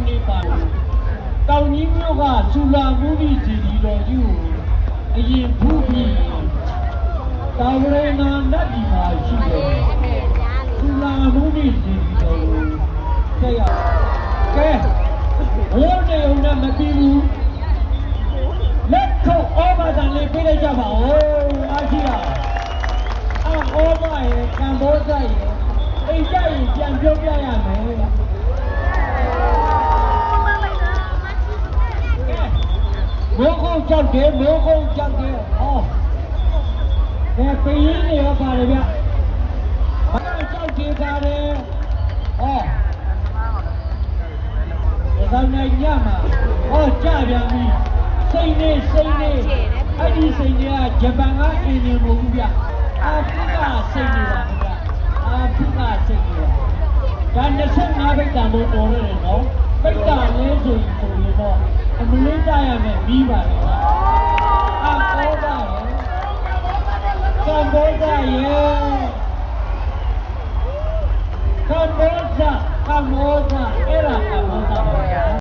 နေပါတောင်ကြီးမြို့ကစူလာမှုကြီးစီဒီတော်ကြီးကိုအရင်ဖူးပြီးတာဝရဏနတ်ဒီမှာရှိတယ်စူလာမှုကြီးစီဒီတော်ကိုဆက်ရကဲဘိုးနေုံနဲ့မပြီးဘူးလက်ခုပ်ဩဘာသာလေးပြေးလိုက်ကြပါဦးအားရှိတာဩဘာရဲ့ကံဘောဇရဲ့အိမ်ကြရင်ပြန်ပြောပြရမယ်မိုးကုန်းကြောက်တယ်မိုးကုန်းကြောက်တယ်ဟောဒါပင်းနေရောပါတယ်ဗျဘာကြောက်တယ်ပါတယ်ဟောဒါနိုင်ညမှာဟောကြပြန်ပြီစိတ်နေအဲ့ဒီစိတ်နေကဂျပန်ကအင်းနေမဟုတ်ဘူးဗျအာဖရိကစိတ်နေတာဗျအာဖရိကစိတ်နေတာဒါ25ဘိတ်တန်လို့တော်ရတယ်နော်ဘိတ်တန်လဲဆိုရင်တော့အမလေးကြရမယ်ပြီးပါလေအာကောပါရဲ့